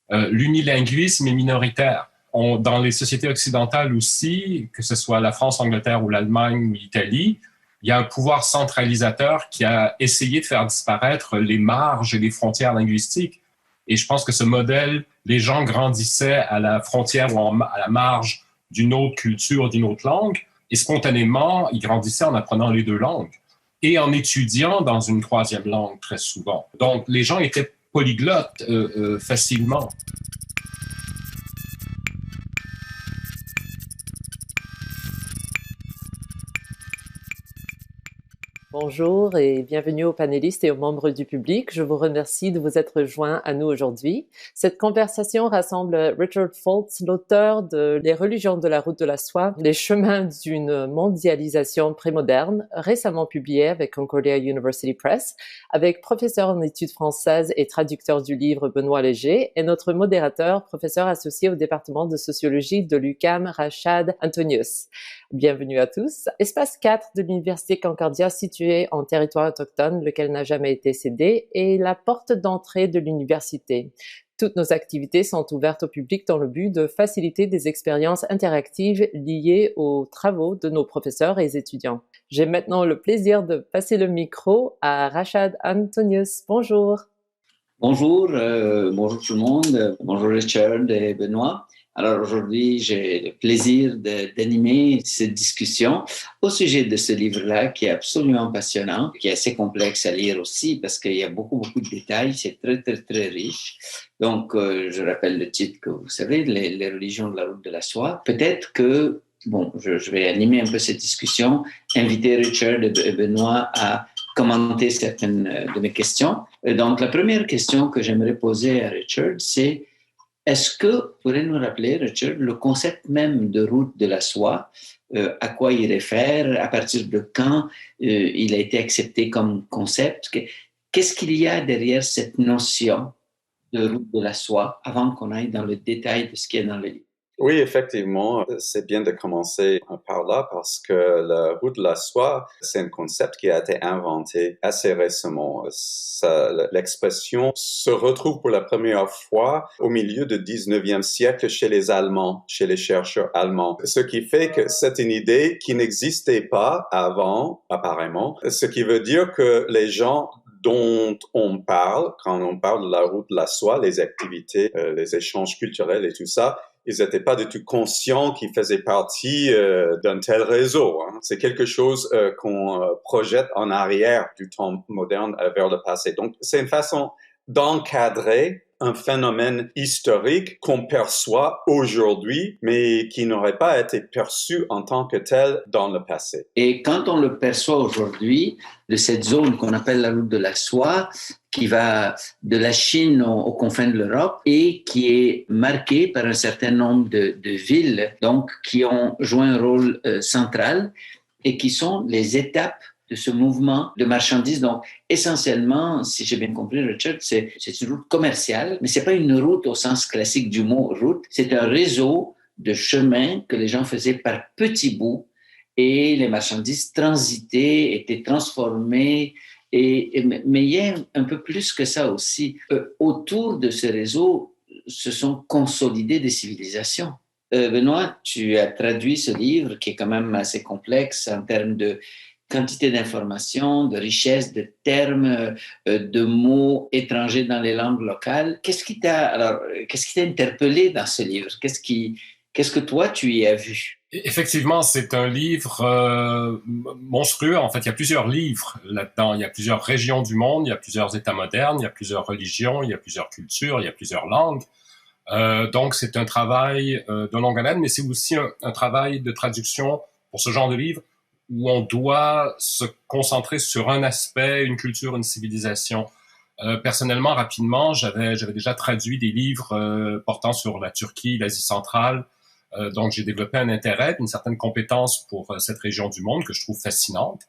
L'unilinguisme est minoritaire. Dans les sociétés occidentales aussi, que ce soit la France, l'Angleterre ou l'Allemagne ou l'Italie, il y a un pouvoir centralisateur qui a essayé de faire disparaître les marges et les frontières linguistiques. Et je pense que ce modèle, les gens grandissaient à la frontière ou à la marge d'une autre culture, d'une autre langue, et spontanément, ils grandissaient en apprenant les deux langues et en étudiant dans une troisième langue très souvent. Donc, les gens étaient polyglottes facilement. Bonjour et bienvenue aux panélistes et aux membres du public. Je vous remercie de vous être joints à nous aujourd'hui. Cette conversation rassemble Richard Foltz, l'auteur de Les religions de la route de la soie, les chemins d'une mondialisation prémoderne, récemment publié avec Concordia University Press, avec professeur en études françaises et traducteur du livre Benoît Léger, et notre modérateur, professeur associé au département de sociologie de l'UQAM, Rachad Antonius. Bienvenue à tous. Espace 4 de l'Université Concordia, situé en territoire autochtone, lequel n'a jamais été cédé, est la porte d'entrée de l'université. Toutes nos activités sont ouvertes au public dans le but de faciliter des expériences interactives liées aux travaux de nos professeurs et étudiants. J'ai maintenant le plaisir de passer le micro à Rachad Antonius. Bonjour. Bonjour, bonjour tout le monde. Bonjour Richard et Benoît. Alors aujourd'hui, j'ai le plaisir d'animer cette discussion au sujet de ce livre-là qui est absolument passionnant, qui est assez complexe à lire aussi parce qu'il y a beaucoup de détails, c'est très riche. Donc, je rappelle le titre que vous savez, les religions de la route de la soie. Peut-être que, je vais animer un peu cette discussion, inviter Richard et Benoît à commenter certaines de mes questions. Donc, la première question que j'aimerais poser à Richard, c'est est-ce que vous pourriez nous rappeler, Richard, le concept même de route de la soie, à quoi il réfère, à partir de quand il a été accepté comme concept? Qu'est-ce qu'il y a derrière cette notion de route de la soie avant qu'on aille dans le détail de ce qui est dans le livre? Oui, effectivement, c'est bien de commencer par là parce que la route de la soie, c'est un concept qui a été inventé assez récemment. L'expression se retrouve pour la première fois au milieu du 19e siècle chez les Allemands, chez les chercheurs allemands. Ce qui fait que c'est une idée qui n'existait pas avant, apparemment, ce qui veut dire que les gens dont on parle, quand on parle de la route de la soie, les activités, les échanges culturels et tout ça, ils n'étaient pas du tout conscients qu'ils faisaient partie d'un tel réseau. Hein. C'est quelque chose qu'on projette en arrière du temps moderne vers le passé. Donc, c'est une façon d'encadrer un phénomène historique qu'on perçoit aujourd'hui, mais qui n'aurait pas été perçu en tant que tel dans le passé. Et quand on le perçoit aujourd'hui, de cette zone qu'on appelle la route de la soie, qui va de la Chine aux confins de l'Europe et qui est marquée par un certain nombre de villes, donc qui ont joué un rôle central et qui sont les étapes de ce mouvement de marchandises. Donc, essentiellement, si j'ai bien compris, Richard, c'est une route commerciale, mais c'est pas une route au sens classique du mot route. C'est un réseau de chemins que les gens faisaient par petits bouts et les marchandises transitaient, étaient transformées. Mais il y a un peu plus que ça aussi. Autour de ce réseau se sont consolidées des civilisations. Benoît, tu as traduit ce livre qui est quand même assez complexe en termes de quantité d'informations, de richesse, de termes, de mots étrangers dans les langues locales. Qu'est-ce qui t'a interpellé dans ce livre? Qu'est-ce que toi, tu y as vu? Effectivement, c'est un livre monstrueux. En fait, il y a plusieurs livres là-dedans. Il y a plusieurs régions du monde, il y a plusieurs États modernes, il y a plusieurs religions, il y a plusieurs cultures, il y a plusieurs langues. Donc, c'est un travail de longue haleine, mais c'est aussi un travail de traduction pour ce genre de livre où on doit se concentrer sur un aspect, une culture, une civilisation. Personnellement, rapidement, j'avais déjà traduit des livres portant sur la Turquie, l'Asie centrale. Donc, j'ai développé un intérêt, une certaine compétence pour cette région du monde que je trouve fascinante.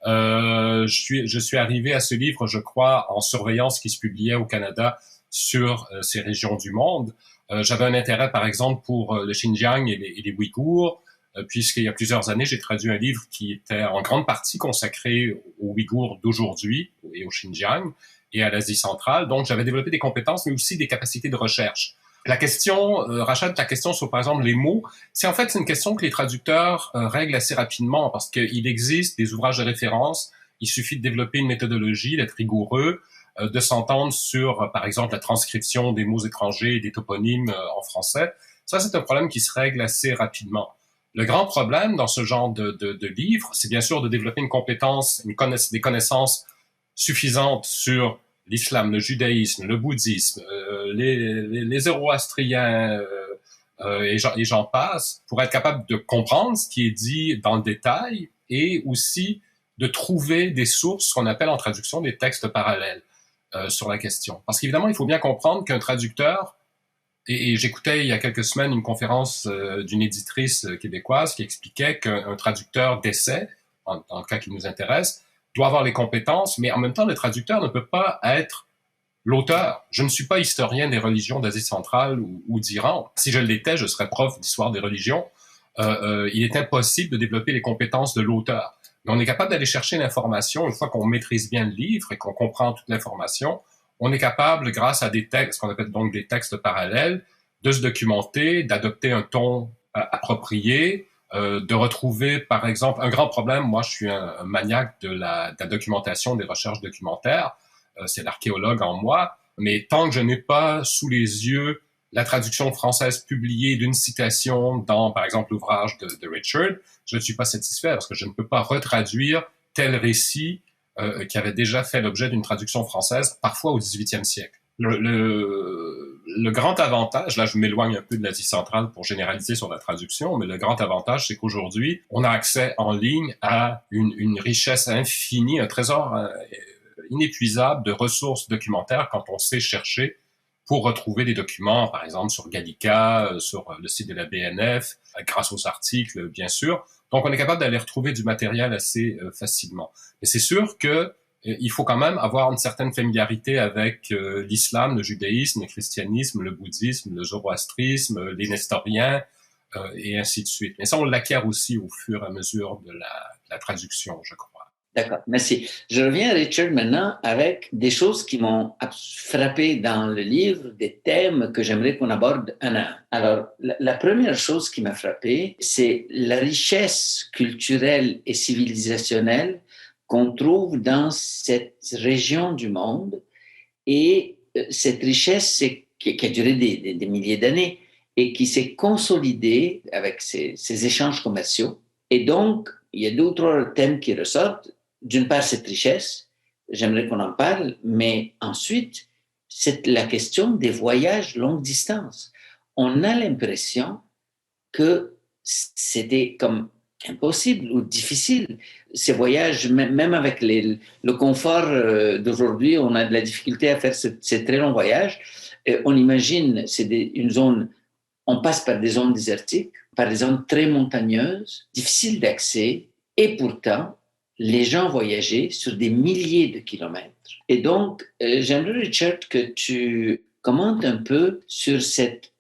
Je suis arrivé à ce livre, je crois, en surveillant ce qui se publiait au Canada sur ces régions du monde. J'avais un intérêt, par exemple, pour le Xinjiang et les Ouïghours, puisqu'il y a plusieurs années, j'ai traduit un livre qui était en grande partie consacré aux Ouïghours d'aujourd'hui et au Xinjiang. et à l'Asie centrale. Donc, j'avais développé des compétences, mais aussi des capacités de recherche. La question, Rachel, ta question sur, par exemple, les mots, c'est une question que les traducteurs règlent assez rapidement parce qu'il existe des ouvrages de référence. Il suffit de développer une méthodologie, d'être rigoureux, de s'entendre sur, par exemple, la transcription des mots étrangers et des toponymes en français. Ça, c'est un problème qui se règle assez rapidement. Le grand problème dans ce genre de livre, c'est bien sûr de développer une compétence, des connaissances suffisantes sur l'islam, le judaïsme, le bouddhisme, les zoroastriens et j'en passe, pour être capable de comprendre ce qui est dit dans le détail et aussi de trouver des sources qu'on appelle en traduction des textes parallèles sur la question. Parce qu'évidemment, il faut bien comprendre qu'un traducteur, et j'écoutais il y a quelques semaines une conférence d'une éditrice québécoise qui expliquait qu'un traducteur d'essai, dans le cas qui nous intéresse, doit avoir les compétences, mais en même temps, le traducteur ne peut pas être l'auteur. Je ne suis pas historien des religions d'Asie centrale ou d'Iran. Si je l'étais, je serais prof d'histoire des religions. Il est impossible de développer les compétences de l'auteur. Mais on est capable d'aller chercher l'information une fois qu'on maîtrise bien le livre et qu'on comprend toute l'information. On est capable, grâce à des textes, qu'on appelle donc des textes parallèles, de se documenter, d'adopter un ton approprié, de retrouver, par exemple, un grand problème. Moi, je suis un maniaque de la documentation, des recherches documentaires. C'est l'archéologue en moi. Mais tant que je n'ai pas sous les yeux la traduction française publiée d'une citation dans, par exemple, l'ouvrage de Richard, je ne suis pas satisfait parce que je ne peux pas retraduire tel récit qui avait déjà fait l'objet d'une traduction française, parfois au XVIIIe siècle. Le grand avantage, là je m'éloigne un peu de l'Asie centrale pour généraliser sur la traduction, mais le grand avantage, c'est qu'aujourd'hui, on a accès en ligne à une richesse infinie, un trésor inépuisable de ressources documentaires quand on sait chercher pour retrouver des documents, par exemple sur Gallica, sur le site de la BNF, grâce aux articles, bien sûr. Donc, on est capable d'aller retrouver du matériel assez facilement. Mais c'est sûr que il faut quand même avoir une certaine familiarité avec l'islam, le judaïsme, le christianisme, le bouddhisme, le zoroastrisme, les nestoriens, et ainsi de suite. Mais ça, on l'acquiert aussi au fur et à mesure de la traduction, je crois. D'accord, merci. Je reviens à Richard maintenant avec des choses qui m'ont frappé dans le livre, des thèmes que j'aimerais qu'on aborde un à un. Alors, la première chose qui m'a frappé, c'est la richesse culturelle et civilisationnelle qu'on trouve dans cette région du monde. Et cette richesse qui a duré des milliers d'années et qui s'est consolidée avec ces échanges commerciaux. Et donc, il y a deux ou trois thèmes qui ressortent. D'une part, cette richesse, j'aimerais qu'on en parle, mais ensuite, c'est la question des voyages longue distance. On a l'impression que c'était comme impossible ou difficile. Ces voyages, même avec le confort d'aujourd'hui, on a de la difficulté à faire ces très longs voyages. On imagine, c'est une zone, on passe par des zones désertiques, par des zones très montagneuses, difficiles d'accès, et pourtant, les gens voyageaient sur des milliers de kilomètres. Et donc, j'aimerais, Richard, que tu commentes un peu sur cette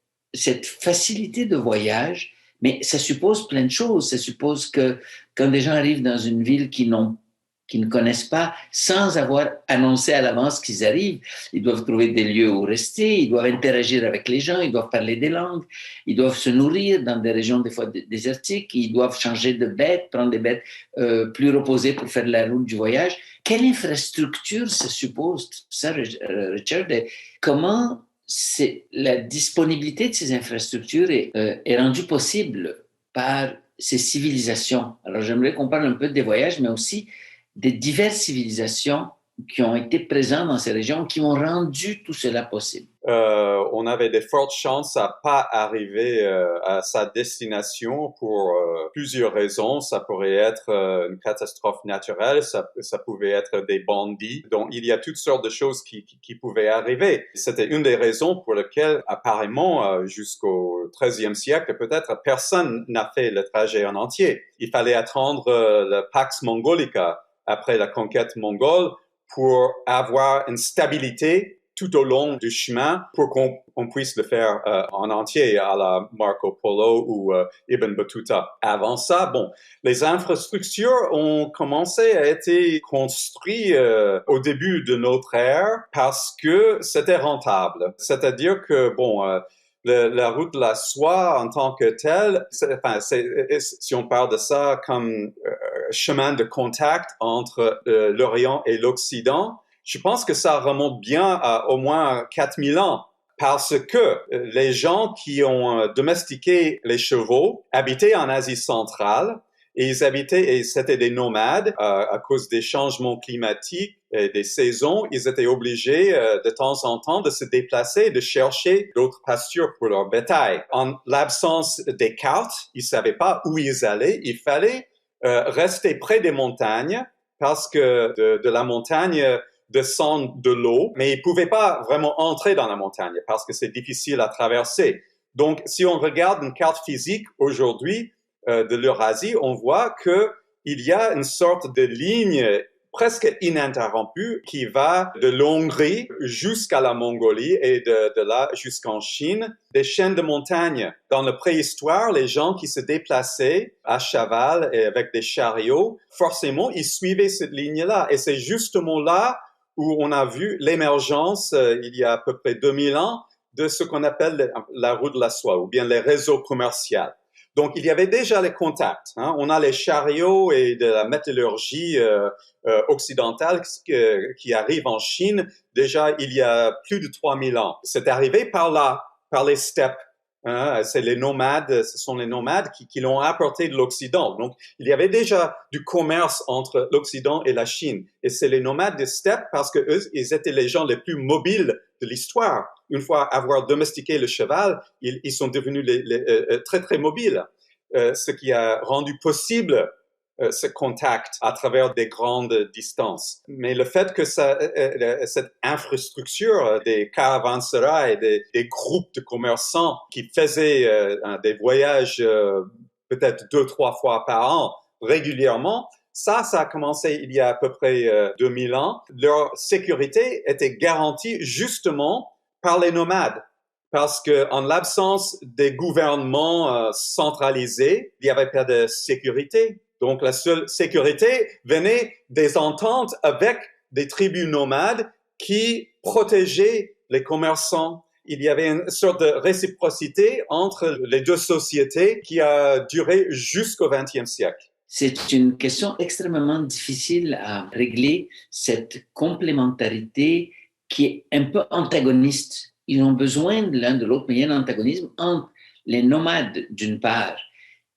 facilité de voyage, mais ça suppose plein de choses. Ça suppose que quand des gens arrivent dans une ville qu'ils ne connaissent pas, sans avoir annoncé à l'avance qu'ils arrivent, ils doivent trouver des lieux où rester, ils doivent interagir avec les gens, ils doivent parler des langues, ils doivent se nourrir dans des régions des fois désertiques, ils doivent changer de bêtes, prendre des bêtes plus reposées pour faire la route du voyage. Quelle infrastructure ça suppose, tout ça, Richard? Comment la disponibilité de ces infrastructures est rendue possible par ces civilisations? Alors, j'aimerais qu'on parle un peu des voyages, mais aussi des diverses civilisations qui ont été présentes dans ces régions, qui ont rendu tout cela possible. On avait de fortes chances à pas arriver à sa destination pour plusieurs raisons. Ça pourrait être une catastrophe naturelle, ça pouvait être des bandits. Donc, il y a toutes sortes de choses qui pouvaient arriver. C'était une des raisons pour lesquelles, apparemment, jusqu'au XIIIe siècle, peut-être, personne n'a fait le trajet en entier. Il fallait attendre le Pax Mongolica après la conquête mongole pour avoir une stabilité tout au long du chemin pour qu'on puisse le faire en entier à la Marco Polo ou Ibn Battuta. Avant ça, les infrastructures ont commencé à être construites au début de notre ère parce que c'était rentable. C'est-à-dire que, la route de la soie en tant que telle, si on parle de ça comme chemin de contact entre l'Orient et l'Occident, je pense que ça remonte bien à au moins 4000 ans. Parce que les gens qui ont domestiqué les chevaux habitaient en Asie centrale et et c'était des nomades à cause des changements climatiques et des saisons. Ils étaient obligés de temps en temps de se déplacer, de chercher d'autres pastures pour leur bétail. En l'absence des cartes, ils savaient pas où ils allaient. Il fallait rester près des montagnes parce que de la montagne descend de l'eau, mais ils pouvaient pas vraiment entrer dans la montagne parce que c'est difficile à traverser. Donc, si on regarde une carte physique aujourd'hui de l'Eurasie, on voit que il y a une sorte de ligne presque ininterrompue qui va de l'Hongrie jusqu'à la Mongolie et de là jusqu'en Chine, des chaînes de montagnes. Dans la préhistoire, les gens qui se déplaçaient à cheval et avec des chariots, forcément, ils suivaient cette ligne-là. Et c'est justement là où on a vu l'émergence, il y a à peu près 2000 ans, de ce qu'on appelle la route de la soie, ou bien les réseaux commerciaux. Donc, il y avait déjà les contacts. On a les chariots et de la métallurgie occidentale qui arrivent en Chine déjà il y a plus de 3000 ans. C'est arrivé par là, par les steppes. C'est les nomades, ce sont les nomades qui l'ont apporté de l'Occident. Donc, il y avait déjà du commerce entre l'Occident et la Chine. Et c'est les nomades des steppes parce que eux, ils étaient les gens les plus mobiles de l'histoire. Une fois avoir domestiqué le cheval, ils sont devenus très, très mobiles. Ce qui a rendu possible ce contact à travers des grandes distances. Mais le fait que cette infrastructure des caravansérails et des groupes de commerçants qui faisaient des voyages peut-être 2-3 fois par an régulièrement, ça a commencé il y a à peu près 2000 ans. Leur sécurité était garantie justement par les nomades. Parce que en l'absence des gouvernements centralisés, il n'y avait pas de sécurité. Donc, la seule sécurité venait des ententes avec des tribus nomades qui protégeaient les commerçants. Il y avait une sorte de réciprocité entre les deux sociétés qui a duré jusqu'au XXe siècle. C'est une question extrêmement difficile à régler, cette complémentarité qui est un peu antagoniste. Ils ont besoin de l'un de l'autre, mais il y a un antagonisme entre les nomades, d'une part,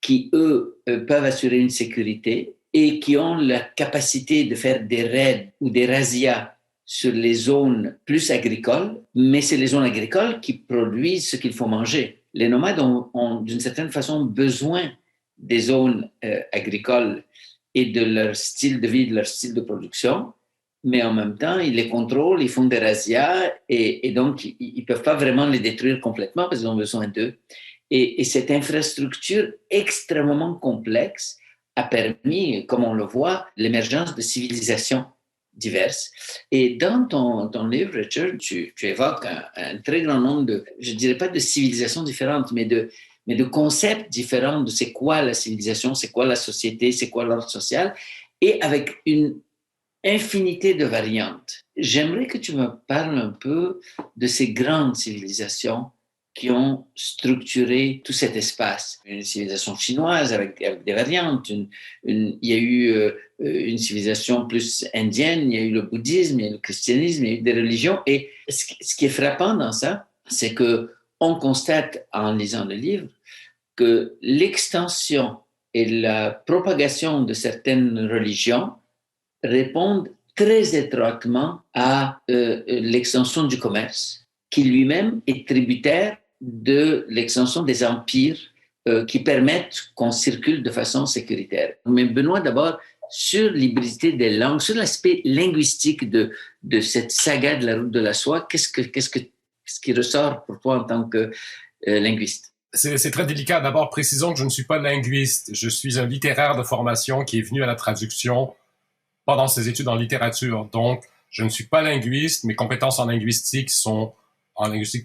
qui, eux, peuvent assurer une sécurité et qui ont la capacité de faire des raids ou des razzias sur les zones plus agricoles, mais c'est les zones agricoles qui produisent ce qu'il faut manger. Les nomades ont d'une certaine façon besoin des zones agricoles et de leur style de vie, de leur style de production, mais en même temps, ils les contrôlent, ils font des razzias et donc ils ne peuvent pas vraiment les détruire complètement parce qu'ils ont besoin d'eux. Et cette infrastructure extrêmement complexe a permis, comme on le voit, l'émergence de civilisations diverses. Et dans ton livre, Richard, tu évoques un très grand nombre de, je ne dirais pas de civilisations différentes, mais de concepts différents de c'est quoi la civilisation, c'est quoi la société, c'est quoi l'ordre social, et avec une infinité de variantes. J'aimerais que tu me parles un peu de ces grandes civilisations qui ont structuré tout cet espace. Une civilisation chinoise avec des variantes. Il y a eu une civilisation plus indienne, il y a eu le bouddhisme, il y a eu le christianisme, il y a eu des religions. Et ce qui est frappant dans ça, c'est qu'on constate en lisant le livre que l'extension et la propagation de certaines religions répondent très étroitement à l'extension du commerce, qui lui-même est tributaire de l'extension des empires qui permettent qu'on circule de façon sécuritaire. Mais Benoît, d'abord, sur l'hybridité des langues, sur l'aspect linguistique de cette saga de la route de la soie, qu'est-ce qui ressort pour toi en tant que linguiste? C'est très délicat. D'abord, précisons que je ne suis pas linguiste. Je suis un littéraire de formation qui est venu à la traduction pendant ses études en littérature. Donc, Je ne suis pas linguiste, mes compétences en linguistique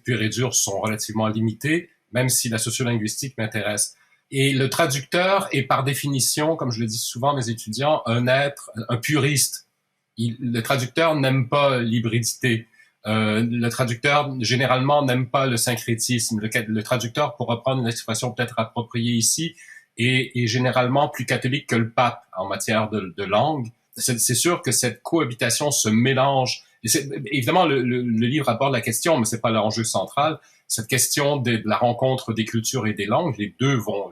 pure et dure sont relativement limitées, même si la sociolinguistique m'intéresse. Et le traducteur est par définition, comme je le dis souvent à mes étudiants, un puriste. Le traducteur n'aime pas l'hybridité. Le traducteur, généralement, n'aime pas le syncrétisme. Le traducteur, pour reprendre une expression peut-être appropriée ici, est généralement plus catholique que le pape en matière de langue. C'est sûr que cette cohabitation se mélange. Évidemment, le livre aborde la question, mais c'est pas l'enjeu central. Cette question de la rencontre des cultures et des langues, les deux vont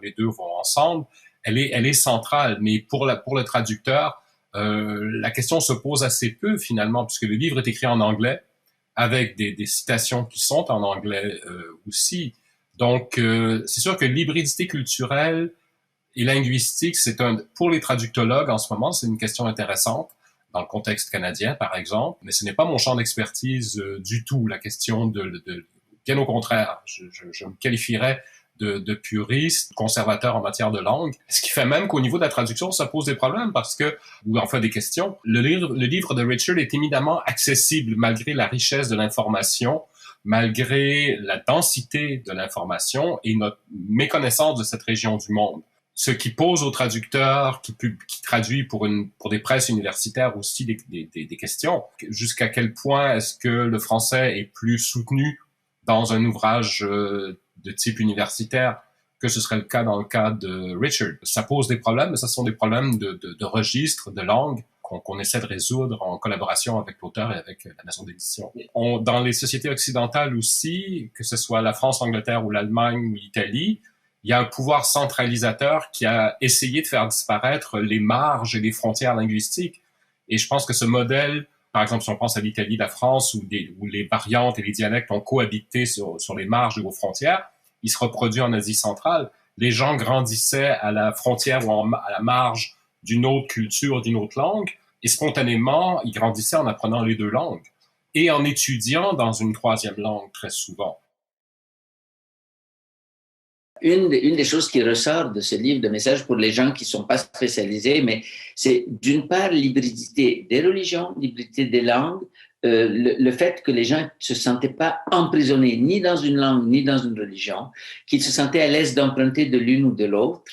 ensemble. Elle est centrale, mais pour le traducteur, la question se pose assez peu finalement, puisque le livre est écrit en anglais, avec des citations qui sont en anglais aussi. Donc, c'est sûr que l'hybridité culturelle et linguistique, pour les traductologues en ce moment, c'est une question intéressante dans le contexte canadien, par exemple, mais ce n'est pas mon champ d'expertise du tout, la question bien au contraire. Je me qualifierais de puriste, conservateur en matière de langue, ce qui fait même qu'au niveau de la traduction, ça pose des problèmes ou enfin des questions. Le livre de Richard est éminemment accessible malgré la richesse de l'information, malgré la densité de l'information et notre méconnaissance de cette région du monde. Ce qui pose aux traducteurs qui traduit pour des presses universitaires aussi des questions. Jusqu'à quel point est-ce que le français est plus soutenu dans un ouvrage de type universitaire que ce serait le cas dans le cas de Richard? Ça pose des problèmes, mais ce sont des problèmes de registre, de langue qu'on essaie de résoudre en collaboration avec l'auteur et avec la maison d'édition. Dans les sociétés occidentales aussi, que ce soit la France, l'Angleterre ou l'Allemagne ou l'Italie, il y a un pouvoir centralisateur qui a essayé de faire disparaître les marges et les frontières linguistiques. Et je pense que ce modèle, par exemple, si on pense à l'Italie, la France, où les variantes et les dialectes ont cohabité sur les marges de vos frontières, il se reproduit en Asie centrale. Les gens grandissaient à la frontière ou à la marge d'une autre culture, d'une autre langue, et spontanément, ils grandissaient en apprenant les deux langues et en étudiant dans une troisième langue très souvent. Une des choses qui ressort de ce livre de messages pour les gens qui ne sont pas spécialisés, mais c'est d'une part l'hybridité des religions, l'hybridité des langues, le fait que les gens ne se sentaient pas emprisonnés ni dans une langue ni dans une religion, qu'ils se sentaient à l'aise d'emprunter de l'une ou de l'autre,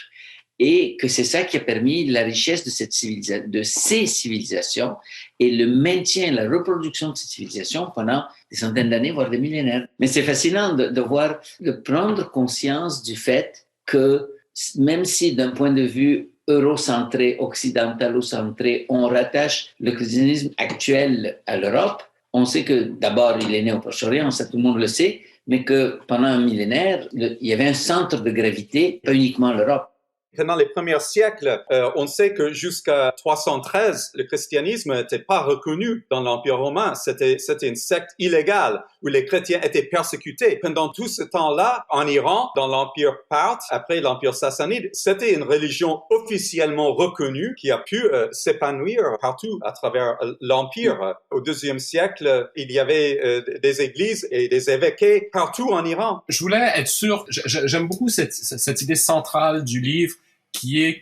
et que c'est ça qui a permis la richesse de ces civilisations et le maintien, la reproduction de ces civilisations pendant des centaines d'années, voire des millénaires. Mais c'est fascinant de prendre conscience du fait que même si d'un point de vue eurocentré, occidentalo-centré, on rattache le christianisme actuel à l'Europe, on sait que d'abord il est né au Proche-Orient, ça tout le monde le sait, mais que pendant un millénaire, il y avait un centre de gravité, pas uniquement l'Europe. Pendant les premiers siècles, on sait que jusqu'à 313, le christianisme n'était pas reconnu dans l'Empire romain. C'était une secte illégale où les chrétiens étaient persécutés. Pendant tout ce temps-là, en Iran, dans l'Empire Parthe, après l'Empire sassanide, c'était une religion officiellement reconnue qui a pu s'épanouir partout à travers l'Empire. Au IIe siècle, il y avait des églises et des évêqués partout en Iran. Je voulais être sûr, j'aime beaucoup cette idée centrale du livre, qui est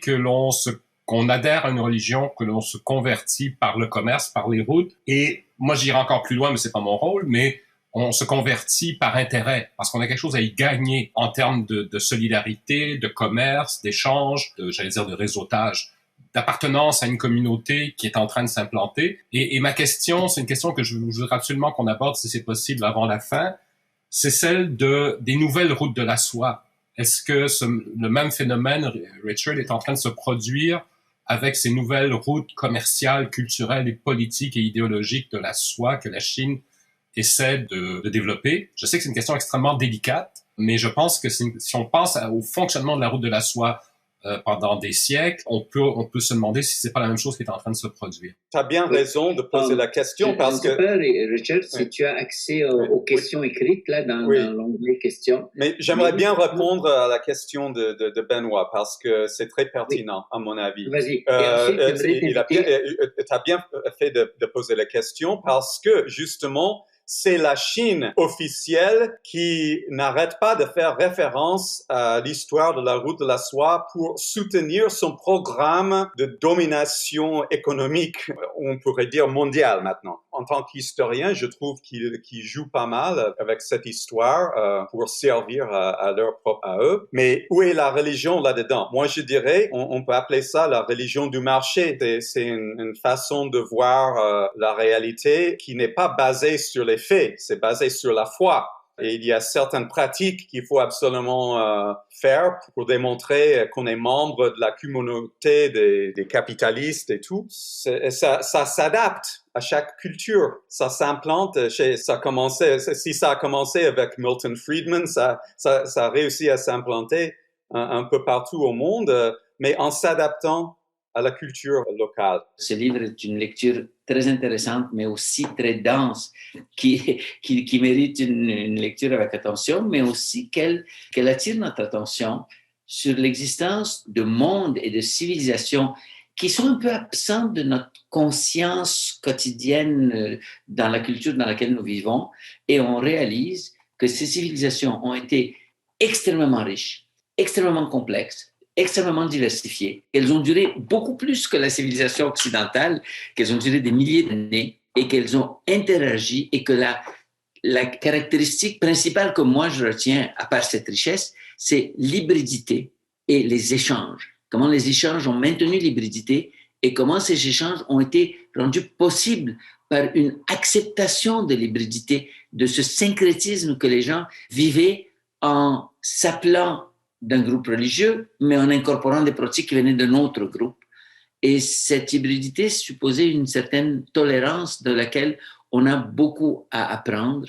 qu'on adhère à une religion, que l'on se convertit par le commerce, par les routes. Et moi, j'irai encore plus loin, mais c'est pas mon rôle, mais on se convertit par intérêt, parce qu'on a quelque chose à y gagner en termes de solidarité, de commerce, d'échange, de réseautage, d'appartenance à une communauté qui est en train de s'implanter. Et ma question, c'est une question que je voudrais absolument qu'on aborde, si c'est possible, avant la fin, c'est celle des nouvelles routes de la soie. Est-ce que le même phénomène, Richard, est en train de se produire avec ces nouvelles routes commerciales, culturelles et politiques et idéologiques de la soie que la Chine essaie de développer? Je sais que c'est une question extrêmement délicate, mais je pense que si on pense au fonctionnement de la route de la soie pendant des siècles, on peut se demander si c'est pas la même chose qui est en train de se produire. Tu as bien raison de poser la question parce que... Richard, si tu as accès aux questions écrites là dans l'onglet questions. Mais j'aimerais bien répondre à la question de Benoît parce que c'est très pertinent à mon avis. Vas-y. Tu as bien fait de poser la question parce que justement, c'est la Chine officielle qui n'arrête pas de faire référence à l'histoire de la route de la soie pour soutenir son programme de domination économique, on pourrait dire mondiale maintenant. En tant qu'historien, je trouve qu'il joue pas mal avec cette histoire pour servir à leur propre à eux. Mais où est la religion là-dedans? Moi, je dirais, on peut appeler ça la religion du marché. C'est une façon de voir la réalité qui n'est pas basée sur les faits, c'est basé sur la foi. Et il y a certaines pratiques qu'il faut absolument faire pour démontrer qu'on est membre de la communauté des capitalistes et tout. Ça s'adapte à chaque culture. Ça s'implante. Si ça a commencé avec Milton Friedman, ça a réussi à s'implanter un peu partout au monde, mais en s'adaptant à la culture locale. Ce livre est une lecture très intéressante, mais aussi très dense, qui mérite une lecture avec attention, mais aussi qu'elle attire notre attention sur l'existence de mondes et de civilisations qui sont un peu absents de notre conscience quotidienne dans la culture dans laquelle nous vivons, et on réalise que ces civilisations ont été extrêmement riches, extrêmement complexes, extrêmement diversifiées. Elles ont duré beaucoup plus que la civilisation occidentale, qu'elles ont duré des milliers d'années et qu'elles ont interagi, et que la caractéristique principale que moi je retiens, à part cette richesse, c'est l'hybridité et les échanges. Comment les échanges ont maintenu l'hybridité et comment ces échanges ont été rendus possibles par une acceptation de l'hybridité, de ce syncrétisme que les gens vivaient en s'appelant d'un groupe religieux, mais en incorporant des pratiques qui venaient d'un autre groupe. Et cette hybridité supposait une certaine tolérance de laquelle on a beaucoup à apprendre.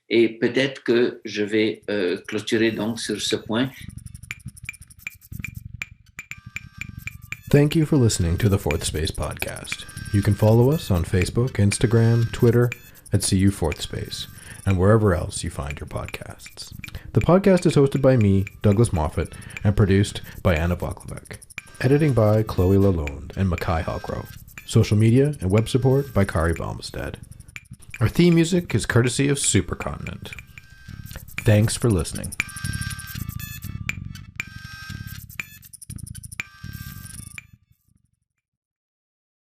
Et peut-être que je vais clôturer donc sur ce point. Thank you for listening to the Fourth Space podcast. You can follow us on Facebook, Instagram, Twitter at CU Fourth Space, and wherever else you find your podcasts. The podcast is hosted by me, Douglas Moffat, and produced by Anna Voklovec. Editing by Chloe Lalonde and Makai Hallgrove. Social media and web support by Kari Balmstead. Our theme music is courtesy of Supercontinent. Thanks for listening.